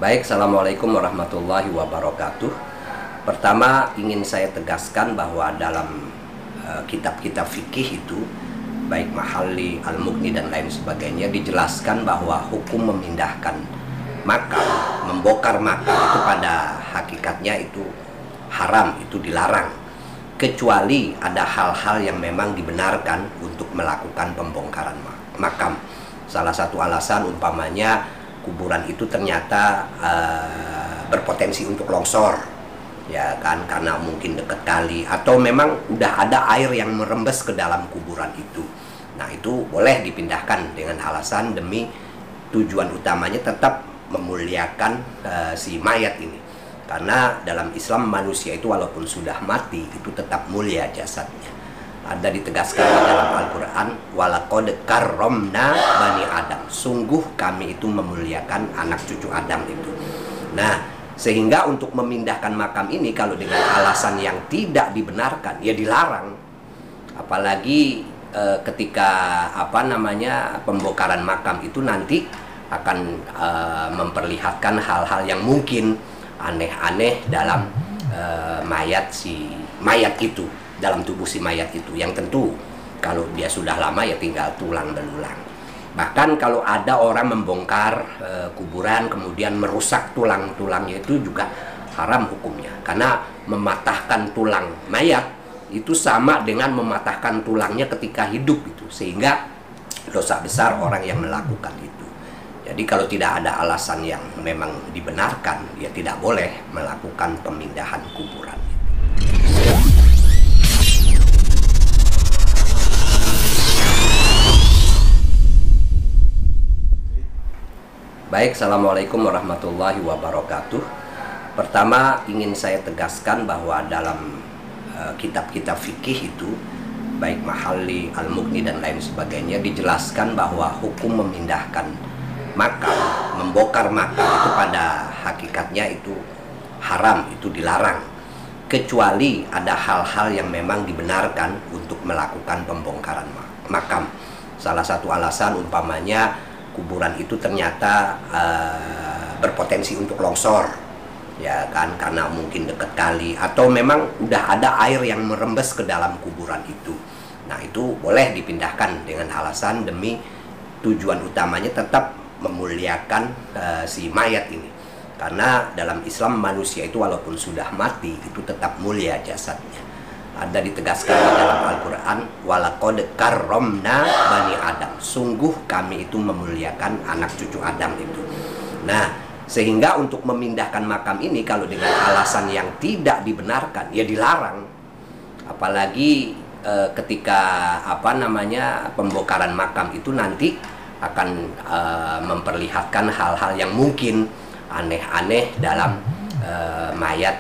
Baik, Assalamualaikum warahmatullahi wabarakatuh. Pertama, ingin saya tegaskan bahwa dalam kitab-kitab fikih itu, baik Mahalli, Al-Mughni, dan lain sebagainya, dijelaskan bahwa hukum memindahkan makam, membongkar makam itu pada hakikatnya itu haram, itu dilarang. Kecuali ada hal-hal yang memang dibenarkan untuk melakukan pembongkaran makam. Salah satu alasan umpamanya kuburan itu ternyata berpotensi untuk longsor, ya kan, karena mungkin dekat kali atau memang udah ada air yang merembes ke dalam kuburan itu. Nah, itu boleh dipindahkan dengan alasan demi tujuan utamanya tetap memuliakan si mayat ini. Karena dalam Islam manusia itu walaupun sudah mati itu tetap mulia jasadnya. Ada ditegaskan dalam Al-Quran, walaqad karramna bani Adam. Sungguh kami itu memuliakan anak cucu Adam itu. Nah, sehingga untuk memindahkan makam ini kalau dengan alasan yang tidak dibenarkan, ya dilarang. Apalagi ketika pembongkaran makam itu nanti akan memperlihatkan hal-hal yang mungkin aneh-aneh dalam mayat itu, dalam tubuh si mayat itu, yang tentu kalau dia sudah lama ya tinggal tulang belulang. Bahkan kalau ada orang membongkar kuburan kemudian merusak tulang-tulangnya itu juga haram hukumnya, karena mematahkan tulang mayat itu sama dengan mematahkan tulangnya ketika hidup itu, sehingga dosa besar orang yang melakukan itu. Jadi kalau tidak ada alasan yang memang dibenarkan, ya tidak boleh melakukan pemindahan kuburan. Baik, Assalamualaikum warahmatullahi wabarakatuh. Pertama, ingin saya tegaskan bahwa dalam kitab-kitab fikih itu, baik Mahalli, Al-Mughni, dan lain sebagainya, dijelaskan bahwa hukum memindahkan makam, membongkar makam itu pada hakikatnya itu haram, itu dilarang. Kecuali ada hal-hal yang memang dibenarkan untuk melakukan pembongkaran makam. Salah satu alasan umpamanya kuburan itu ternyata berpotensi untuk longsor, ya kan, karena mungkin dekat kali atau memang udah ada air yang merembes ke dalam kuburan itu. Nah, itu boleh dipindahkan dengan alasan demi tujuan utamanya tetap memuliakan si mayat ini. Karena dalam Islam manusia itu walaupun sudah mati itu tetap mulia jasadnya. Ada ditegaskan dalam Al-Quran, walaqad karramna bani Adam. Sungguh kami itu memuliakan anak cucu Adam itu. Nah, sehingga untuk memindahkan makam ini kalau dengan alasan yang tidak dibenarkan, ya dilarang. Apalagi ketika pembongkaran makam itu nanti akan memperlihatkan hal-hal yang mungkin aneh-aneh dalam mayat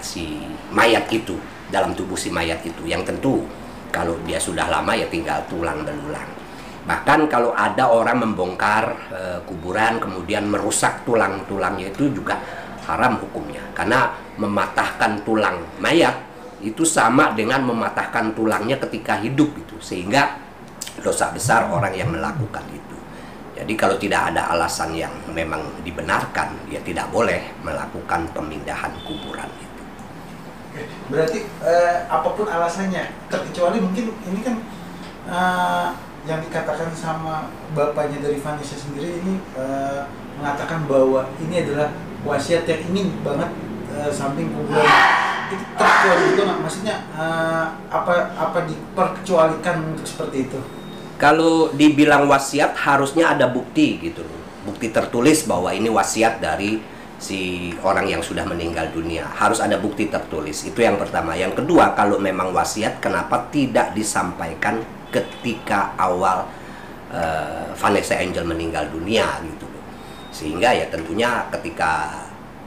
itu, dalam tubuh si mayat itu, yang tentu kalau dia sudah lama ya tinggal tulang belulang. Bahkan kalau ada orang membongkar kuburan kemudian merusak tulang-tulangnya itu juga haram hukumnya, karena mematahkan tulang mayat itu sama dengan mematahkan tulangnya ketika hidup itu, sehingga dosa besar orang yang melakukan itu. Jadi kalau tidak ada alasan yang memang dibenarkan, ya tidak boleh melakukan pemindahan kuburan itu. Berarti apapun alasannya, terkecuali mungkin ini kan yang dikatakan sama bapaknya dari Vanessa sendiri ini mengatakan bahwa ini adalah wasiat yang ingin banget samping kuburan. Itu terkecuali itu nggak? Maksudnya apa diperkecualikan untuk seperti itu? Kalau dibilang wasiat harusnya ada bukti gitu, bukti tertulis bahwa ini wasiat dari si orang yang sudah meninggal dunia. Harus ada bukti tertulis, itu yang pertama. Yang kedua, kalau memang wasiat, kenapa tidak disampaikan ketika awal Vanessa Angel meninggal dunia gitu. Sehingga ya tentunya ketika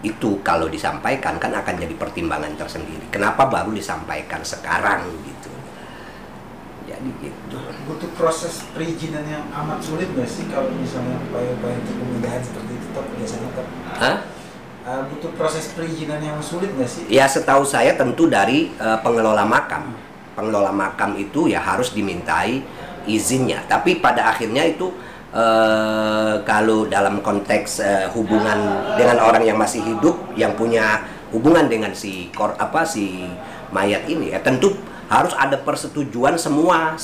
itu kalau disampaikan kan akan jadi pertimbangan tersendiri. Kenapa baru disampaikan sekarang gitu. Jadi gitu. Butuh proses perizinan yang amat sulit nggak sih kalau misalnya upaya-upaya untuk pemindahan seperti itu biasanya butuh proses perizinan yang sulit nggak sih? Ya, setahu saya tentu dari pengelola makam. Pengelola makam itu ya harus dimintai izinnya. Tapi pada akhirnya itu kalau dalam konteks hubungan dengan orang yang masih hidup, yang punya hubungan dengan si mayat ini, ya tentu harus ada persetujuan semua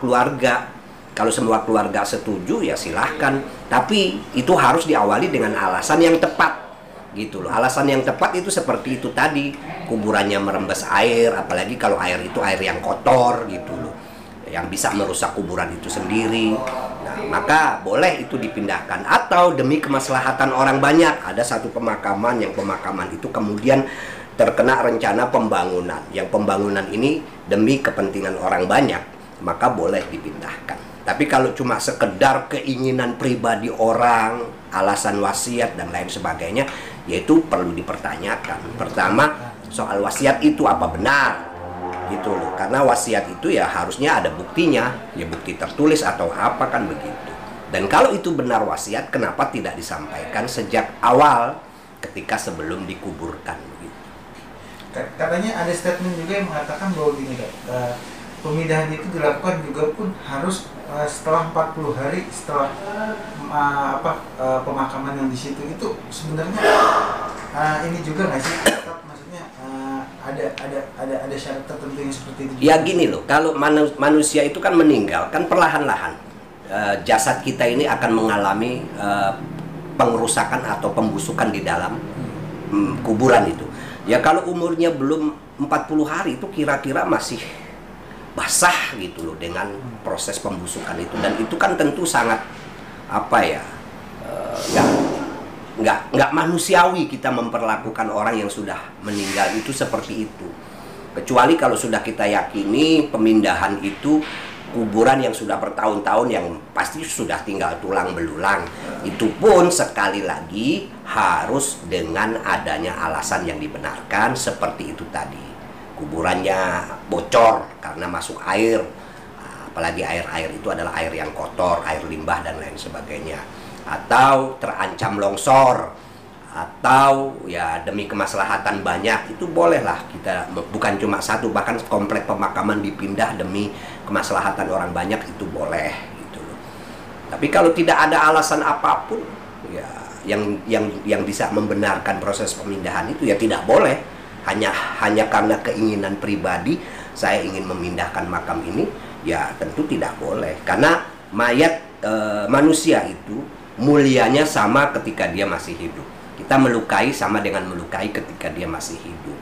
keluarga. Kalau semua keluarga setuju ya silahkan, tapi itu harus diawali dengan alasan yang tepat, gitu loh. Alasan yang tepat itu seperti itu tadi, kuburannya merembes air, apalagi kalau air itu air yang kotor, gitu loh, yang bisa merusak kuburan itu sendiri. Nah, maka boleh itu dipindahkan. Atau demi kemaslahatan orang banyak, ada satu pemakaman yang pemakaman itu kemudian terkena rencana pembangunan, yang pembangunan ini demi kepentingan orang banyak, maka boleh dipindahkan. Tapi kalau cuma sekedar keinginan pribadi orang, alasan wasiat dan lain sebagainya, yaitu perlu dipertanyakan. Pertama, soal wasiat itu apa benar, gitu loh. Karena wasiat itu ya harusnya ada buktinya, ya bukti tertulis atau apa kan begitu. Dan kalau itu benar wasiat, kenapa tidak disampaikan sejak awal ketika sebelum dikuburkan begitu. Katanya ada statement juga yang mengatakan bahwa gini, pemindahan itu dilakukan juga pun harus setelah 40 hari setelah pemakaman yang di situ. Itu sebenarnya ini juga nggak sih, maksudnya ada syarat tertentu yang seperti itu juga? Ya gini loh, kalau manusia itu kan meninggal kan perlahan-lahan, jasad kita ini akan mengalami pengerusakan atau pembusukan di dalam kuburan itu. Ya kalau umurnya belum 40 hari itu kira-kira masih basah gitu loh dengan proses pembusukan itu. Dan itu kan tentu sangat nggak manusiawi kita memperlakukan orang yang sudah meninggal itu seperti itu. Kecuali kalau sudah kita yakini pemindahan itu kuburan yang sudah bertahun-tahun, yang pasti sudah tinggal tulang belulang. Itu pun sekali lagi harus dengan adanya alasan yang dibenarkan seperti itu tadi. Kuburannya bocor karena masuk air, apalagi air itu adalah air yang kotor, air limbah dan lain sebagainya, atau terancam longsor, atau ya demi kemaslahatan banyak, itu bolehlah kita, bukan cuma satu, bahkan komplek pemakaman dipindah demi kemaslahatan orang banyak, itu boleh gitu loh. Tapi kalau tidak ada alasan apapun ya yang bisa membenarkan proses pemindahan itu ya tidak boleh. Hanya karena keinginan pribadi saya ingin memindahkan makam ini, ya tentu tidak boleh. Karena mayat manusia itu mulianya sama ketika dia masih hidup. Kita melukai sama dengan melukai ketika dia masih hidup.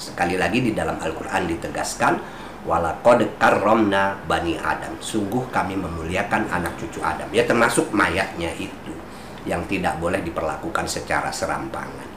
Sekali lagi di dalam Al-Quran ditegaskan, walaqad karramna bani Adam, sungguh kami memuliakan anak cucu Adam. Ya termasuk mayatnya itu yang tidak boleh diperlakukan secara serampangan.